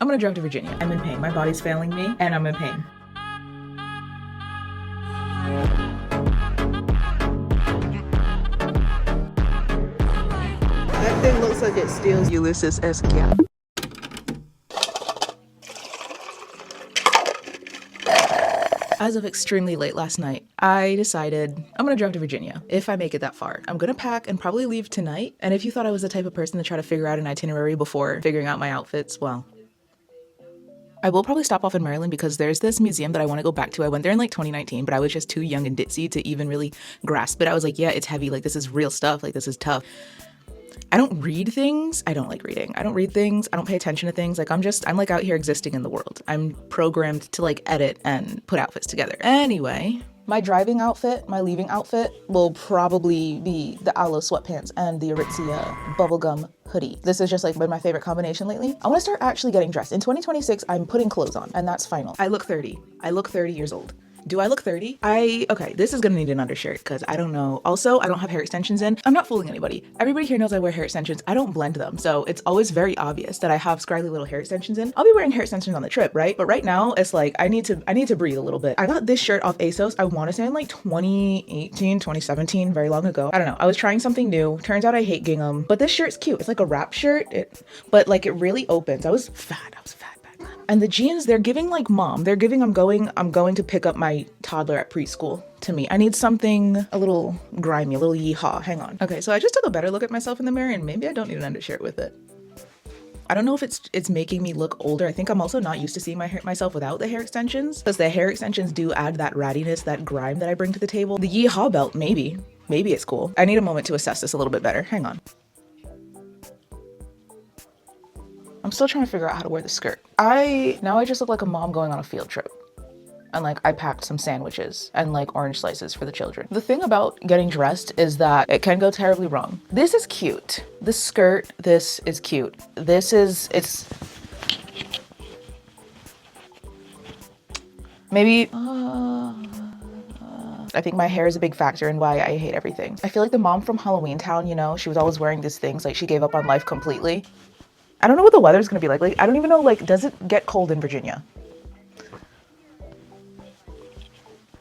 I'm gonna drive to Virginia. I'm in pain. My body's failing me, and I'm in pain. That thing looks like it steals Ulysses S. Cap. As of extremely late last night, I decided I'm gonna drive to Virginia. If I make it that far, I'm gonna pack and probably leave tonight. And if you thought I was the type of person to try to figure out an itinerary before figuring out my outfits, well, I will probably stop off in Maryland because there's this museum that I want to go back to. I went there in like 2019, but I was just too young and ditzy to even really grasp it. I was like, yeah, it's heavy. Like, this is real stuff. Like, this is tough. I don't read things. I don't like reading. I don't read things. I don't pay attention to things. Like, I'm like out here existing in the world. I'm programmed to like edit and put outfits together. Anyway, my driving outfit, my leaving outfit will probably be the Aloe sweatpants and the Aritzia bubblegum hoodie. This has just like been my favorite combination lately. I want to start actually getting dressed. In 2026, I'm putting clothes on, and that's final. I look 30. I look 30 years old. Do I look 30? Okay, this is gonna need an undershirt because I don't know. Also, I don't have hair extensions in. I'm not fooling anybody. Everybody here knows I wear hair extensions. I don't blend them. So it's always very obvious that I have scraggly little hair extensions in. I'll be wearing hair extensions on the trip, right? But right now it's like, I need to breathe a little bit. I got this shirt off ASOS. I want to say in like 2018, 2017, very long ago. I don't know. I was trying something new. Turns out I hate gingham, but this shirt's cute. It's like a wrap shirt, but like it really opens. I was fat back then. And the jeans, they're giving like mom. They're giving I'm going to pick up my toddler at preschool to me. I need something a little grimy, a little yeehaw. Hang on. Okay, so I just took a better look at myself in the mirror, and maybe I don't need an undershirt with it. I don't know if it's making me look older. I think I'm also not used to seeing myself without the hair extensions, because the hair extensions do add that rattiness, that grime that I bring to the table. The yeehaw belt, maybe it's cool. I need a moment to assess this a little bit better. Hang on. I'm still trying to figure out how to wear the skirt. Now I just look like a mom going on a field trip. And like I packed some sandwiches and like orange slices for the children. The thing about getting dressed is that it can go terribly wrong. This is cute. This skirt, this is cute. It's maybe, I think my hair is a big factor in why I hate everything. I feel like the mom from Halloween Town, you know, she was always wearing these things, like she gave up on life completely. I don't know what the weather's gonna be like. Like, I don't even know, like, does it get cold in Virginia?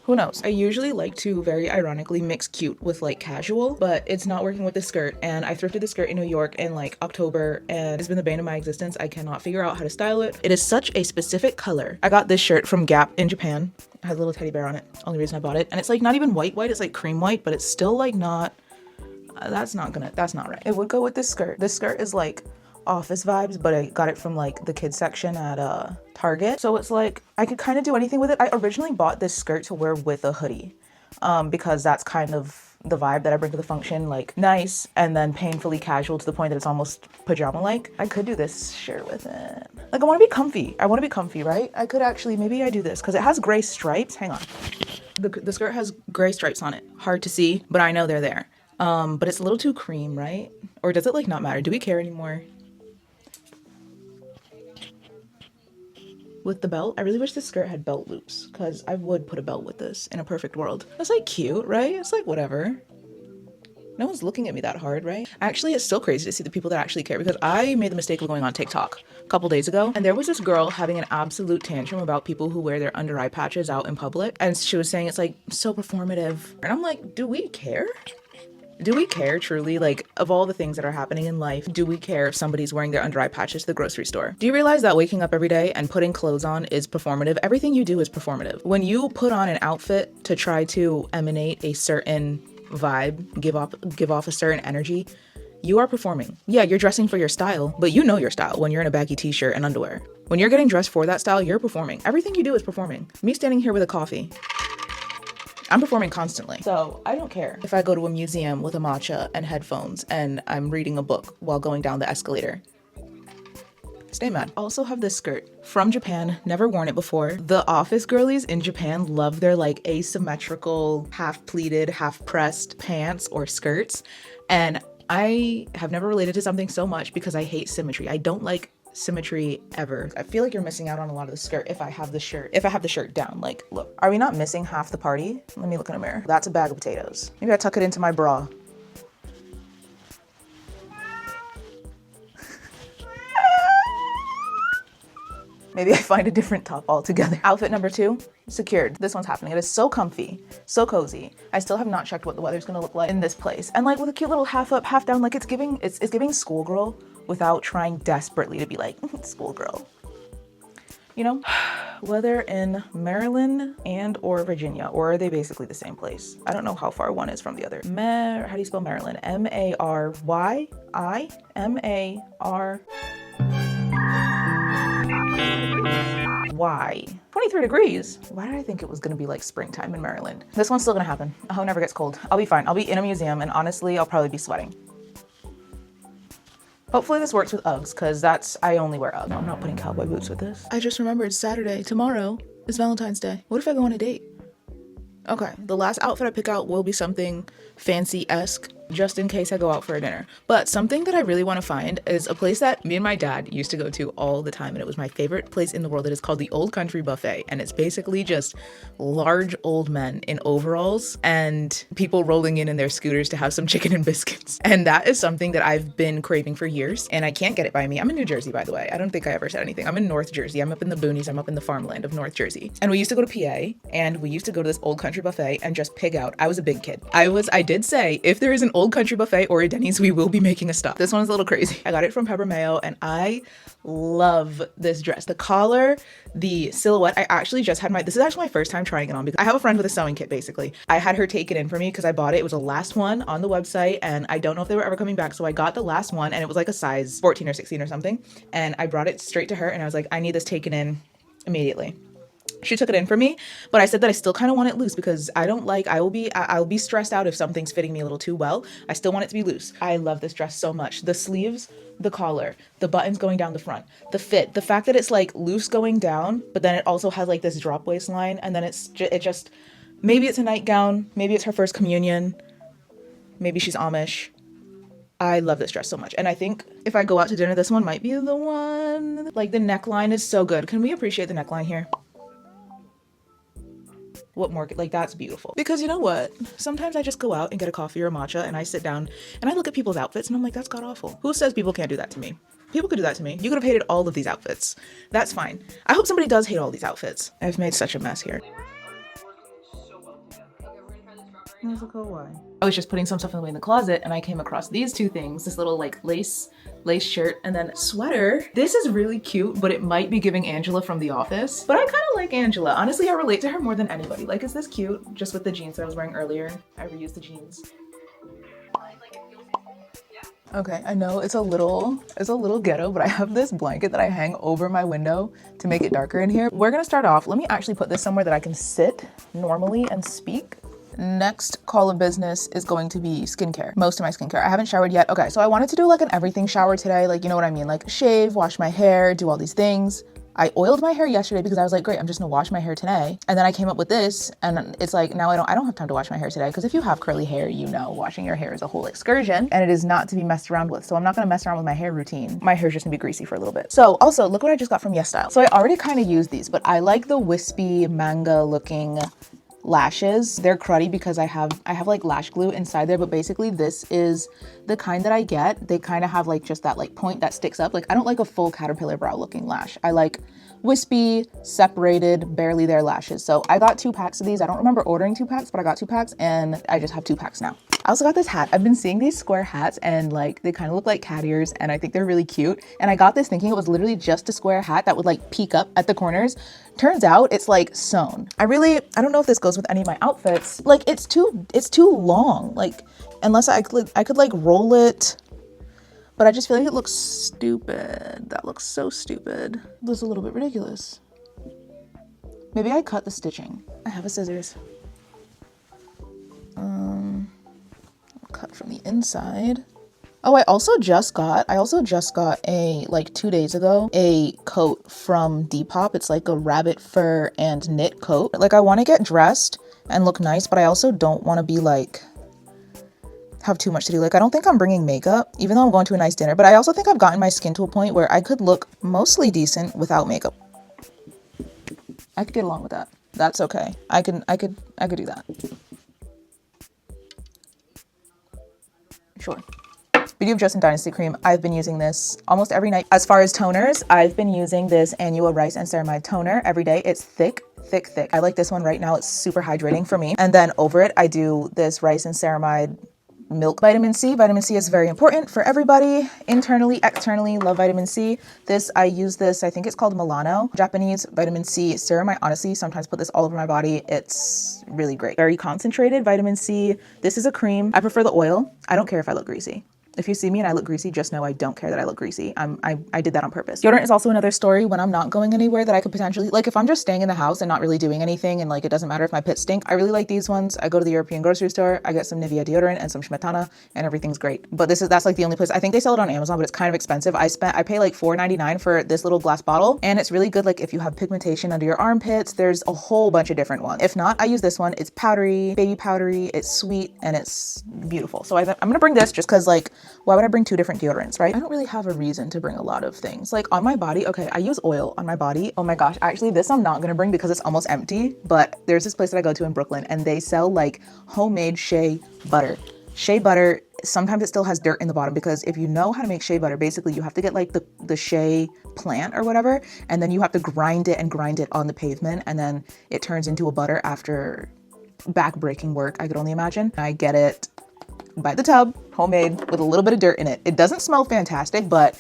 Who knows? I usually like to very ironically mix cute with like casual, but it's not working with the skirt. And I thrifted the skirt in New York in like October, and it's been the bane of my existence. I cannot figure out how to style it. It is such a specific color. I got this shirt from Gap in Japan. It has a little teddy bear on it. Only reason I bought it. And it's like not even white, it's like cream white, but it's still like not, that's not right. It would go with this skirt. This skirt is like office vibes, but I got it from like the kids section at Target. So it's like I could kind of do anything with it. I originally bought this skirt to wear with a hoodie because that's kind of the vibe that I bring to the function, like nice and then painfully casual to the point that it's almost pajama like. I could do this shirt with it. Like I want to be comfy, right? I could actually, maybe I do this because it has gray stripes. Hang on. The skirt has gray stripes on it. Hard to see, but I know they're there. But it's a little too cream, right? Or does it like not matter? Do we care anymore? With the belt, I really wish this skirt had belt loops because I would put a belt with this in a perfect world. That's like cute, right? It's like whatever. No one's looking at me that hard, right? Actually, it's still crazy to see the people that actually care because I made the mistake of going on TikTok a couple days ago, and there was this girl having an absolute tantrum about people who wear their under eye patches out in public, and she was saying it's like so performative. And I'm like, do we care? Do we care truly? Like, of all the things that are happening in life, do we care if somebody's wearing their under eye patches to the grocery store? Do you realize that waking up every day and putting clothes on is performative? Everything you do is performative. When you put on an outfit to try to emanate a certain vibe, give off a certain energy, you are performing. Yeah, you're dressing for your style, but you know your style when you're in a baggy t-shirt and underwear. When you're getting dressed for that style, you're performing. Everything you do is performing. Me standing here with a coffee, I'm performing constantly. So I don't care if I go to a museum with a matcha and headphones and I'm reading a book while going down the escalator. Stay mad. Also have this skirt from Japan, never worn it before. The office girlies in Japan love their like asymmetrical, half pleated, half pressed pants or skirts. And I have never related to something so much because I hate symmetry. I don't like symmetry ever. I feel like you're missing out on a lot of the skirt if I have the shirt down. Like, look, are we not missing half the party? Let me look in a mirror. That's a bag of potatoes. Maybe I tuck it into my bra. maybe I find a different top altogether. Outfit number 2, secured. This one's happening. It is so comfy, so cozy. I still have not checked what the weather's gonna look like in this place. And like with a cute little half up, half down, like it's giving schoolgirl without trying desperately to be like schoolgirl. You know, whether in Maryland and or Virginia, or are they basically the same place? I don't know how far one is from the other. How do you spell Maryland? M-A-R-Y-I? M-A-R... Why? 23 degrees. Why did I think it was gonna be like springtime in Maryland? This one's still gonna happen. I hope it never gets cold. I'll be fine. I'll be in a museum and honestly, I'll probably be sweating. Hopefully this works with Uggs, because I only wear Uggs. I'm not putting cowboy boots with this. I just remembered Saturday, tomorrow, is Valentine's Day. What if I go on a date? Okay, the last outfit I pick out will be something fancy-esque, just in case I go out for a dinner. But something that I really want to find is a place that me and my dad used to go to all the time, and it was my favorite place in the world. It is called the Old Country Buffet, and it's basically just large old men in overalls and people rolling in their scooters to have some chicken and biscuits. And that is something that I've been craving for years, and I can't get it by me. I'm in New Jersey, by the way. I don't think I ever said anything. I'm in North Jersey. I'm up in the boonies. I'm up in the farmland of North Jersey. And we used to go to PA, and we used to go to this Old Country Buffet and just pig out. I was a big kid. I did say, if there is an Old Country Buffet or a Denny's, we will be making a stop. This one's a little crazy. I got it from Pepper Mayo, and I love this dress. The collar, the silhouette. This is actually my first time trying it on because I have a friend with a sewing kit, basically. I had her take it in for me because I bought it. It was the last one on the website, and I don't know if they were ever coming back, so I got the last one, and it was like a size 14 or 16 or something, and I brought it straight to her, and I was like, I need this taken in immediately. She took it in for me, but I said that I still kind of want it loose because I'll be stressed out if something's fitting me a little too well. I still want it to be loose. I love this dress so much. The sleeves, the collar, the buttons going down the front, the fit, the fact that it's like loose going down, but then it also has like this drop waistline, and then it just, maybe it's a nightgown, maybe it's her first communion, maybe she's Amish. I love this dress so much. And I think if I go out to dinner, this one might be the one. Like the neckline is so good. Can we appreciate the neckline here? What more? Like, that's beautiful. Because you know what? Sometimes I just go out and get a coffee or a matcha and I sit down and I look at people's outfits and I'm like, that's god awful. Who says people can't do that to me? People could do that to me. You could have hated all of these outfits. That's fine. I hope somebody does hate all these outfits. I've made such a mess here. I was just putting some stuff away in the closet and I came across these two things. This little like lace shirt and then sweater. This is really cute, but it might be giving Angela from The Office. But I kind of like Angela. Honestly, I relate to her more than anybody. Like, is this cute? Just with the jeans that I was wearing earlier. I reused the jeans. Okay, I know it's a little ghetto, but I have this blanket that I hang over my window to make it darker in here. We're gonna start off. Let me actually put this somewhere that I can sit normally and speak. Next call of business is going to be skincare. Most of my skincare. I haven't showered yet. Okay, so I wanted to do like an everything shower today. Like, you know what I mean? Like shave, wash my hair, do all these things. I oiled my hair yesterday because I was like, great, I'm just gonna wash my hair today. And then I came up with this and it's like, now I don't have time to wash my hair today because if you have curly hair, you know washing your hair is a whole excursion and it is not to be messed around with. So I'm not gonna mess around with my hair routine. My hair's just gonna be greasy for a little bit. So also look what I just got from YesStyle. So I already kind of used these, but I like the wispy manga looking lashes. They're cruddy because I have like lash glue inside there, but basically this is the kind that I get. They kind of have like just that like point that sticks up. Like I don't like a full caterpillar brow looking lash. I like wispy, separated, barely there lashes. So I got 2 packs of these. I don't remember ordering 2 packs, but I got 2 packs and I just have 2 packs now. I also got this hat. I've been seeing these square hats and like they kind of look like cat ears and I think they're really cute. And I got this thinking it was literally just a square hat that would like peek up at the corners. Turns out it's like sewn. I don't know if this goes with any of my outfits. Like it's too long. Like unless I could like roll it, but I just feel like it looks stupid. That looks so stupid. That's a little bit ridiculous. Maybe I cut the stitching. I have a scissors. Cut from the inside. Oh, I also just got a, like 2 days ago, a coat from Depop. It's like a rabbit fur and knit coat. Like I want to get dressed and look nice, but I also don't want to be like, have too much to do. Like I don't think I'm bringing makeup, even though I'm going to a nice dinner, but I also think I've gotten my skin to a point where I could look mostly decent without makeup. I could get along with that. That's okay. I could do that. Sure. Beauty of Justin Dynasty Cream. I've been using this almost every night. As far as toners, I've been using this Annual Rice and Ceramide toner every day. It's thick. I like this one right now. It's super hydrating for me. And then over it, I do this Rice and Ceramide milk vitamin C. Vitamin C is very important for everybody, internally, externally. Love vitamin C. I use this, I think it's called Milano, Japanese vitamin C serum. I honestly sometimes put this all over my body. It's really great. Very concentrated vitamin C. This is a cream. I prefer the oil. I don't care if I look greasy. If you see me and I look greasy, just know I don't care that I look greasy. I did that on purpose. Deodorant is also another story when I'm not going anywhere that I could potentially, like if I'm just staying in the house and not really doing anything and like it doesn't matter if my pits stink. I really like these ones. I go to the European grocery store, I get some Nivea deodorant and some Smetana and everything's great. But that's like the only place. I think they sell it on Amazon, but it's kind of expensive. I pay like $4.99 for this little glass bottle and it's really good. Like if you have pigmentation under your armpits, there's a whole bunch of different ones. If not, I use this one. It's powdery, baby powdery, it's sweet and it's beautiful. So I'm gonna bring this just cause like, why would I bring two different deodorants, right? I don't really have a reason to bring a lot of things. Like on my body, okay, I use oil on my body. Oh my gosh, actually this I'm not gonna bring because it's almost empty, but there's this place that I go to in Brooklyn and they sell like homemade shea butter. Shea butter, sometimes it still has dirt in the bottom because if you know how to make shea butter, basically you have to get like the shea plant or whatever, and then you have to grind it on the pavement and then it turns into a butter after back-breaking work, I could only imagine. I get it by the tub, homemade, with a little bit of dirt in it. It doesn't smell fantastic, but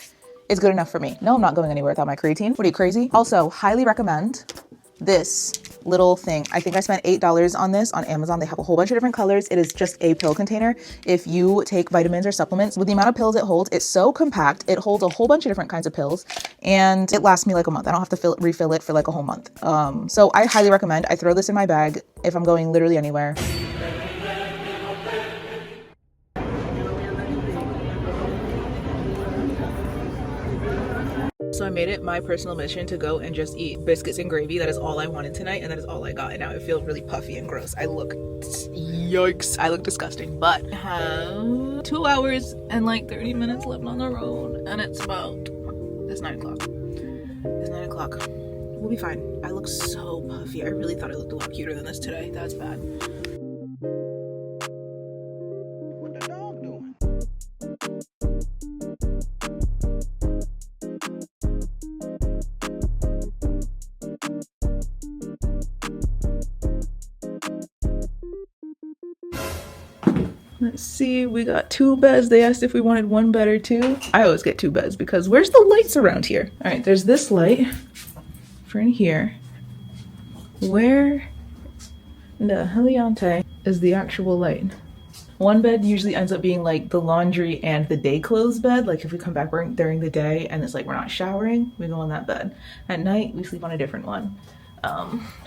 it's good enough for me. No, I'm not going anywhere without my creatine. What are you, crazy? Also, highly recommend this little thing. I think I spent $8 on this on Amazon. They have a whole bunch of different colors. It is just a pill container. If you take vitamins or supplements, with the amount of pills it holds, it's so compact. It holds a whole bunch of different kinds of pills and it lasts me like a month. I don't have to refill it for like a whole month. So I highly recommend. I throw this in my bag if I'm going literally anywhere. So I made it my personal mission to go and just eat biscuits and gravy. That is all I wanted tonight and that is all I got. And now I feel really puffy and gross. Yikes. I look disgusting, but I have 2 hours and like 30 minutes left on the road and it's 9 o'clock. It's 9 o'clock. We'll be fine. I look so puffy. I really thought I looked a lot cuter than this today. That's bad. What the dog doing? Let's see, we got 2 beds. They asked if we wanted 1 bed or 2. I always get 2 beds because where's the lights around here? All right, there's this light for in here. Where the heliante is the actual light? 1 bed usually ends up being like the laundry and the day clothes bed. Like if we come back during the day and it's like we're not showering, we go on that bed. At night, we sleep on a different one.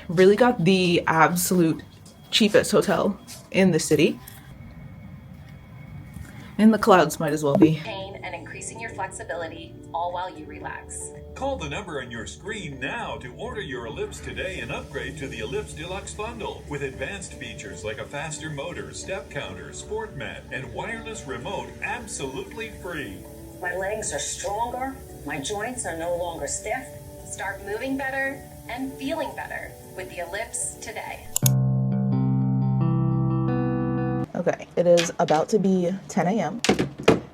Really got the absolute cheapest hotel in the city. In the clouds might as well be. Pain and increasing your flexibility, all while you relax. Call the number on your screen now to order your Ellipse today and upgrade to the Ellipse Deluxe Bundle with advanced features like a faster motor, step counter, sport mat, and wireless remote absolutely free. My legs are stronger, my joints are no longer stiff. Start moving better and feeling better with the Ellipse today. Okay, it is about to be 10 a.m.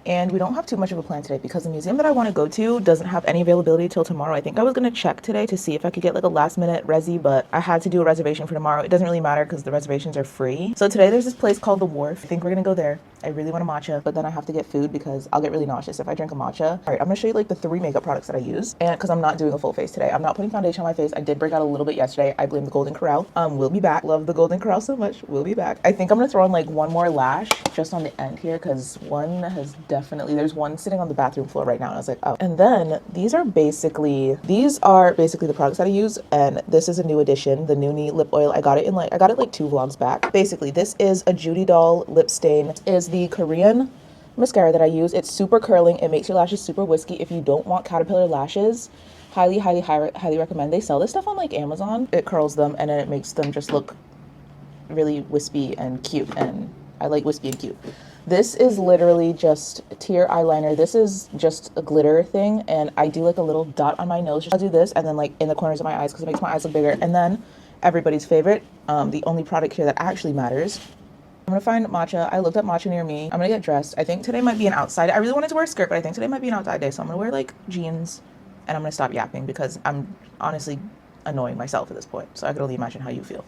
and we don't have too much of a plan today because the museum that I want to go to doesn't have any availability till tomorrow. I think I was going to check today to see if I could get like a last minute resi, but I had to do a reservation for tomorrow. It doesn't really matter because the reservations are free. So today there's this place called The Wharf. I think we're going to go there. I really want a matcha, but then I have to get food because I'll get really nauseous if I drink a matcha. All right, I'm going to show you like the 3 makeup products that I use, and because I'm not doing a full face today. I'm not putting foundation on my face. I did break out a little bit yesterday. I blame the Golden Corral. We'll be back. Love the Golden Corral so much. We'll be back. I think I'm going to throw in like 1 more lash just on the end here because one has definitely, there's one sitting on the bathroom floor right now and I was like, oh. And then these are basically the products that I use, and this is a new addition, the Noonie lip oil. I got it like 2 vlogs back. Basically, this is a Judy Doll lip stain. It is the Korean mascara that I use. It's super curling. It makes your lashes super wispy. If you don't want caterpillar lashes, highly recommend. They sell this stuff on like Amazon. It curls them and then it makes them just look really wispy and cute, and I like wispy and cute. This is literally just tear eyeliner. This is just a glitter thing, and I do like a little dot on my nose. I'll do this and then like in the corners of my eyes because it makes my eyes look bigger. And then everybody's favorite, the only product here that actually matters, I'm gonna find matcha. I looked up matcha near me. I'm gonna get dressed. I think today might be an outside. I really wanted to wear a skirt, but I think today might be an outside day. So I'm gonna wear like jeans and I'm gonna stop yapping because I'm honestly annoying myself at this point. So I could only imagine how you feel.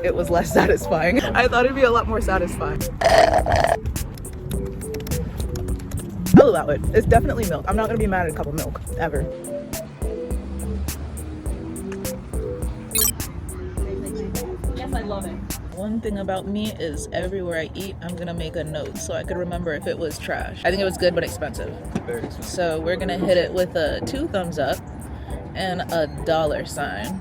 It was less satisfying. I thought it'd be a lot more satisfying. I'll allow it. It's definitely milk. I'm not gonna be mad at a cup of milk, ever. Yes, I love it. One thing about me is everywhere I eat, I'm gonna make a note so I could remember if it was trash. I think it was good but expensive. So we're gonna hit it with a 2 thumbs up and a $sign.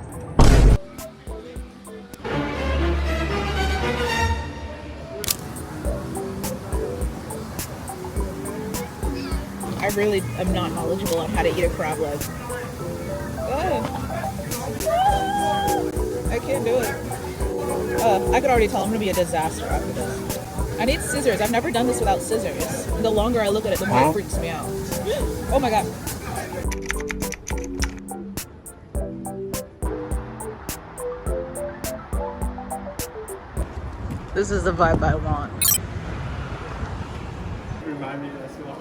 I really am not knowledgeable on how to eat a crab leg. I can't do it. I could already tell I'm gonna be a disaster after this. I need scissors. I've never done this without scissors. The longer I look at it, the more it freaks me out. Oh my god. This is the vibe I want. Remind me as well.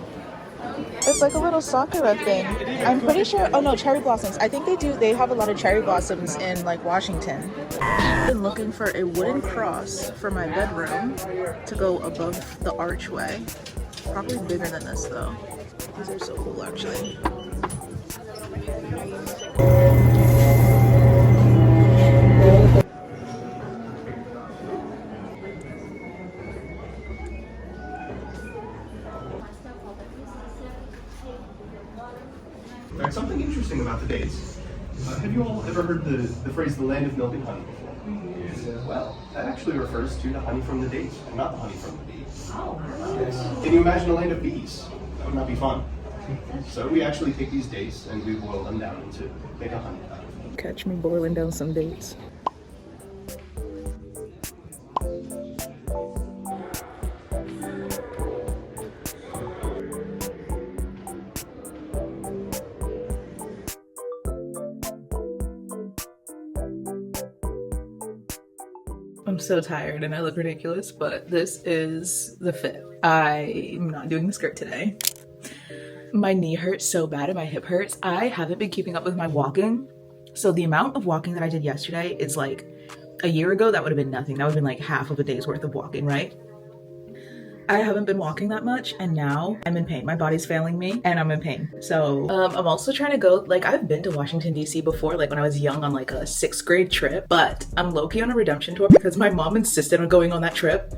It's like a little sakura thing. I'm pretty sure, oh no, cherry blossoms. I think they have a lot of cherry blossoms in like Washington. I've been looking for a wooden cross for my bedroom to go above the archway. Probably bigger than this though. These are so cool actually. There's something interesting about the dates. Have you all ever heard the phrase the land of milk and honey before? Well, that actually refers to the honey from the dates, and not the honey from the bees. Can you imagine a land of bees? That would not be fun. So we actually take these dates and we boil them down to make a honey out of them. Catch me boiling down some dates. I'm so tired and I look ridiculous, but this is the fit. I'm not doing the skirt today. My knee hurts so bad and my hip hurts. I haven't been keeping up with my walking. So the amount of walking that I did yesterday is like a year ago, that would have been nothing. That would have been like half of a day's worth of walking, right? I haven't been walking that much and now I'm in pain. My body's failing me and I'm in pain. So I'm also trying to go, like I've been to Washington DC before, like when I was young on like a 6th grade trip, but I'm low-key on a redemption tour because my mom insisted on going on that trip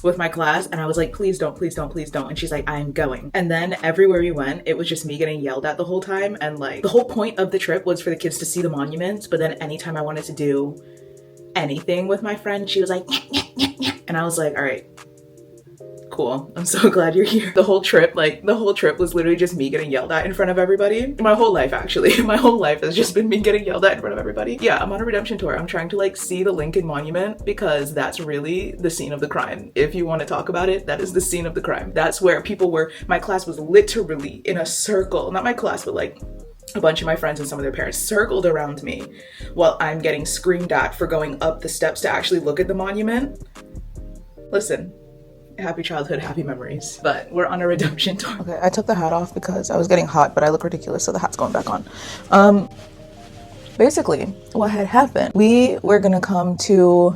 with my class and I was like, please don't, please don't, please don't. And she's like, I'm going. And then everywhere we went, it was just me getting yelled at the whole time. And like the whole point of the trip was for the kids to see the monuments. But then anytime I wanted to do anything with my friend, she was like, nyeh, nyeh, nyeh, nyeh. And I was like, all right, cool. I'm so glad you're here. The whole trip was literally just me getting yelled at in front of everybody. My whole life, actually. My whole life has just been me getting yelled at in front of everybody. Yeah, I'm on a redemption tour. I'm trying to like see the Lincoln Monument because that's really the scene of the crime. If you want to talk about it, that is the scene of the crime. That's where people were. My class was literally in a circle. Not my class, but like a bunch of my friends and some of their parents circled around me while I'm getting screamed at for going up the steps to actually look at the monument. Listen. Happy childhood, happy memories. But we're on a redemption tour. Okay, I took the hat off because I was getting hot, but I look ridiculous, so the hat's going back on. Basically, what had happened, we were gonna come to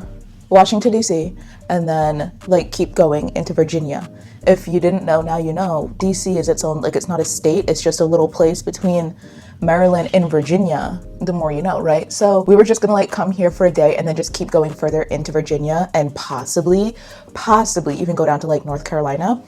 Washington, D.C., and then like keep going into Virginia. If you didn't know, now you know. D.C. is its own, like it's not a state, it's just a little place between Maryland and Virginia. The more you know, right? So we were just gonna like come here for a day and then just keep going further into Virginia and possibly even go down to like North Carolina.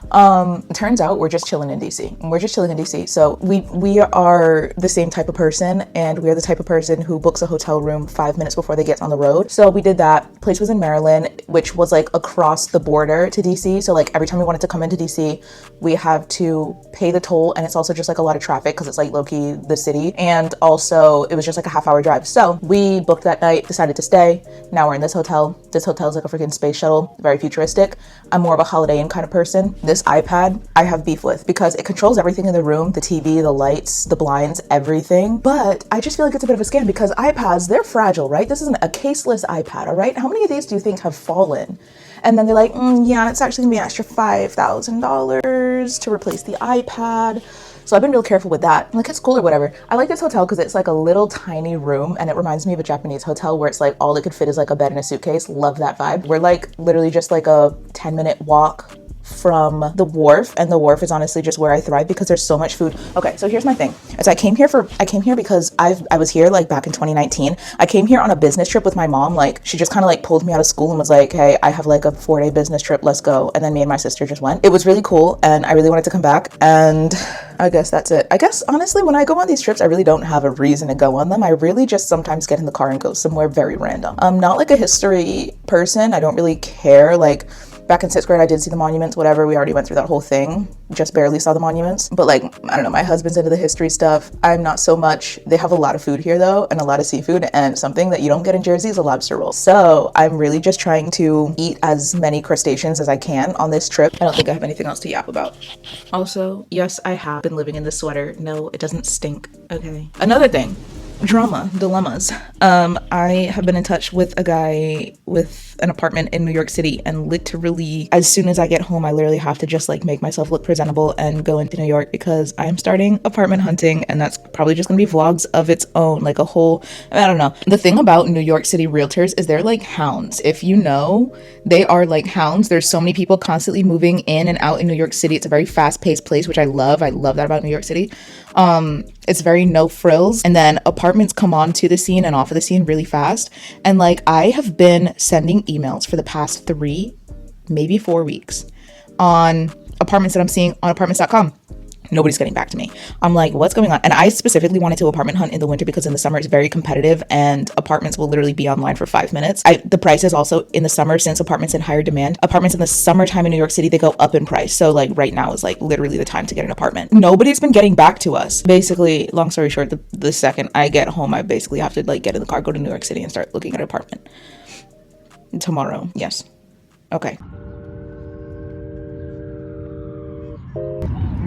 It turns out we're just chilling in DC. We're just chilling in DC. So we are the same type of person, and we are the type of person who books a hotel room 5 minutes before they get on the road. So we did that. Place was in Maryland, which was like across the border to DC. So like every time we wanted to come into DC, we have to pay the toll, and it's also just like a lot of traffic because it's like low-key the city. And also it was just like a half-hour drive. So we booked that night, decided to stay. Now we're in this hotel. This hotel is like a freaking space shuttle, very futuristic. I'm more of a Holiday Inn kind of person. This this iPad I have beef with because it controls everything in the room, the TV, the lights, the blinds, everything. But I just feel like it's a bit of a scam because iPads, they're fragile, right? This isn't a caseless iPad, all right? How many of these do you think have fallen? And then they're like, yeah, it's actually gonna be an extra $5,000 to replace the iPad. So I've been real careful with that. Like, it's cool or whatever. I like this hotel because it's like a little tiny room and it reminds me of a Japanese hotel where it's like all it could fit is like a bed and a suitcase. Love that vibe. We're like literally just like a 10-minute walk from the wharf, and the wharf is honestly just where I thrive because there's so much food. Okay, so here's my thing. As I came here because I was here like back in 2019. I came here on a business trip with my mom. Like, she just kind of like pulled me out of school and was like, hey, I have like a 4-day business trip, let's go. And then me and my sister just went. It was really cool and I really wanted to come back, and I guess that's it. I guess honestly, when I go on these trips, I really don't have a reason to go on them. I really just sometimes get in the car and go somewhere very random. I'm not like a history person. I don't really care. Like, back in 6th grade, I did see the monuments, whatever. We already went through that whole thing. Just barely saw the monuments. But like, I don't know, my husband's into the history stuff. I'm not so much. They have a lot of food here though, and a lot of seafood, and something that you don't get in Jersey is a lobster roll. So I'm really just trying to eat as many crustaceans as I can on this trip. I don't think I have anything else to yap about. Also, yes, I have been living in this sweater. No, it doesn't stink, okay? Another thing. Dilemmas. I have been in touch with a guy with an apartment in New York City, and literally as soon as I get home, I literally have to just like make myself look presentable and go into New York because I'm starting apartment hunting, and that's probably just gonna be vlogs of its own, like a whole, I don't know. The thing about New York City realtors is they're like hounds. If you know, they are like hounds. There's so many people constantly moving in and out in New York City. It's a very fast-paced place, which I love. I love that about New York City. It's very no frills, and then apartments come onto the scene and off of the scene really fast. And like, I have been sending emails for the past 3, maybe 4 weeks on apartments that I'm seeing on apartments.com. Nobody's getting back to me. I'm like, what's going on? And I specifically wanted to apartment hunt in the winter because in the summer it's very competitive and apartments will literally be online for 5 minutes. The prices also in the summer, since apartments in higher demand, apartments in the summertime in New York City, they go up in price. So like right now is like literally the time to get an apartment. Nobody's been getting back to us. Basically, long story short, the second I get home, I basically have to like get in the car, go to New York City and start looking at an apartment. Tomorrow, yes. Okay.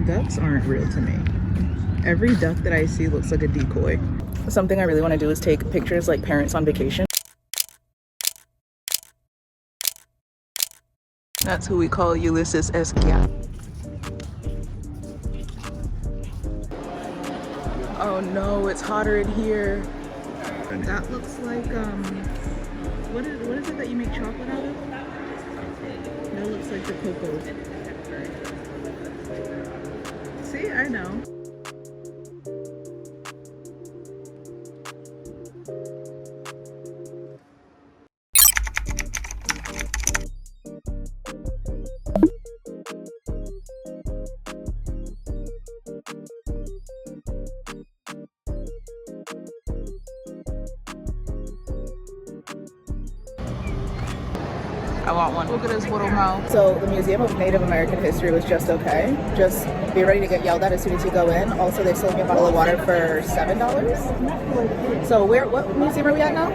Ducks aren't real to me. Every duck that I see looks like a decoy. Something I really want to do is take pictures like parents on vacation. That's who we call Ulysses S. Gap. Oh no, it's hotter in here. That looks like what is it that you make chocolate out of? That looks like the cocoa. See, I know. I want one. Look at his little mouth. So the Museum of Native American History was just okay. Just be ready to get yelled at as soon as you go in. Also, they sold me a bottle of water for $7. So what museum are we at now?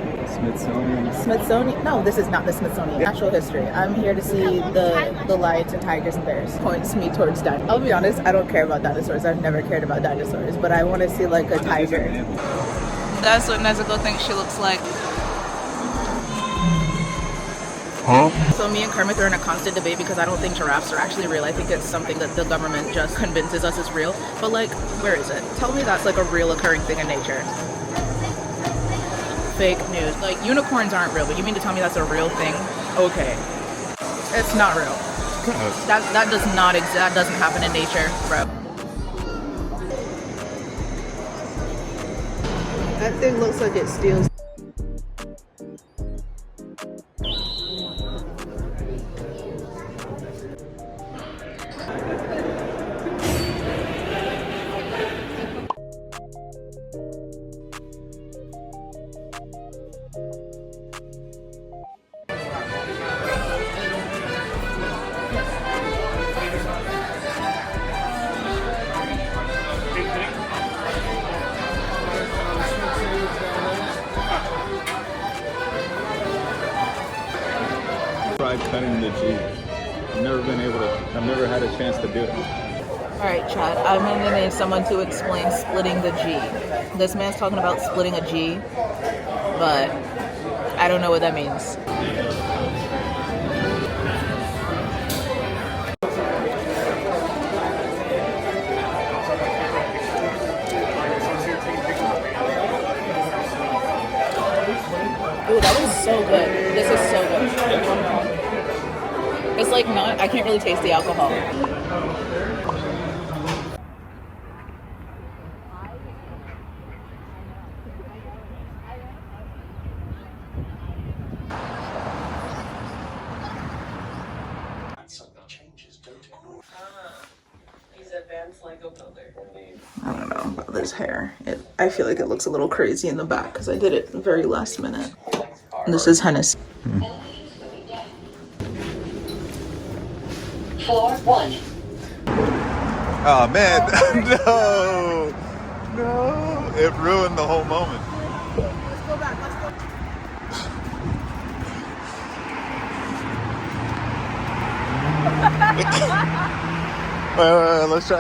Smithsonian? No, this is not the Smithsonian. Natural history. I'm here to see the lions and tigers and bears. Points me towards dinosaurs. I'll be honest, I don't care about dinosaurs. I've never cared about dinosaurs, but I want to see like a tiger. That's what Nezuko thinks she looks like. Huh? So me and Kermit are in a constant debate because I don't think giraffes are actually real. I think it's something that the government just convinces us is real. But like, where is it? Tell me that's like a real occurring thing in nature. Fake news. Like, unicorns aren't real, but you mean to tell me that's a real thing? Okay. It's not real. That does not exist. That doesn't happen in nature, bro. That thing looks like it steals. Fried cutting the cheese. I've never had a chance to do it. Alright, Chad, I'm gonna need someone to explain splitting the G. This man's talking about splitting a G, but I don't know what that means. Ooh, that was so good. This is so good. It's like not, I can't really taste the alcohol. I don't know about this hair. I feel like it looks a little crazy in the back because I did it very last minute. This is Hennessy. Floor 1. Oh man, no, it ruined the whole moment. Let's go back, let's go. Wait, let's try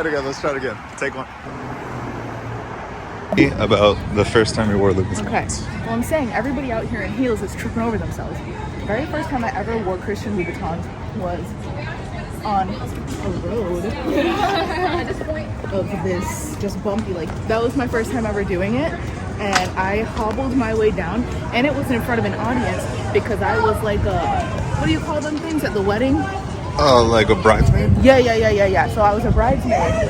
it again. Take one. About the first time you wore Louboutins. Okay, well I'm saying everybody out here in heels is tripping over themselves. The very first time I ever wore Christian Louboutins was on a road of this just bumpy, like that was my first time ever doing it, and I hobbled my way down, and it was in front of an audience because I was like what do you call them things at the wedding? Oh, like a bridesmaid? Yeah. So I was a bridesmaid,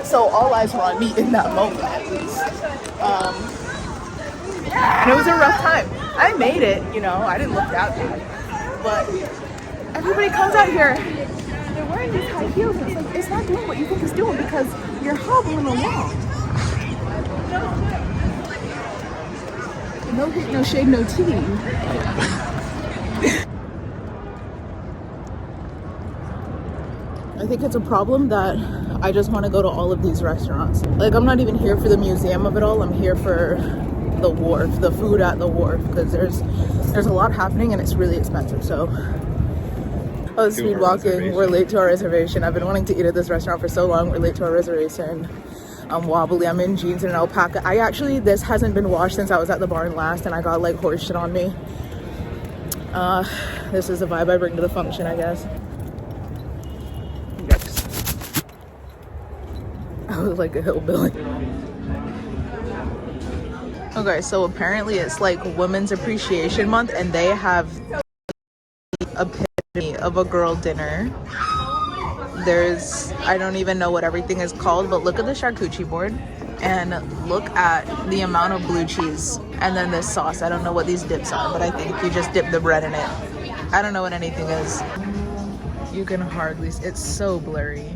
so all eyes were on me in that moment at least. And it was a rough time. I made it, you know, I didn't look that bad, but everybody comes out here, they're wearing these high heels, and it's like, it's not doing what you think it's doing because you're hobbling along. No hate, no shade, no tea. I think it's a problem that I just want to go to all of these restaurants. Like, I'm not even here for the museum of it all. I'm here for the wharf, the food at the wharf, because there's a lot happening and it's really expensive. So, speed walking. We're late to our reservation. I've been wanting to eat at this restaurant for so long. We're late to our reservation. I'm wobbly. I'm in jeans and an alpaca. This hasn't been washed since I was at the barn last, and I got like horse shit on me. This is the vibe I bring to the function, I guess. I was like a hillbilly. Okay, so apparently it's like Women's Appreciation Month, and they have the epitome of a girl dinner. I don't even know what everything is called, but look at the charcuterie board and look at the amount of blue cheese and then this sauce. I don't know what these dips are, but I think you just dip the bread in it. I don't know what anything is. You can hardly, it's so blurry.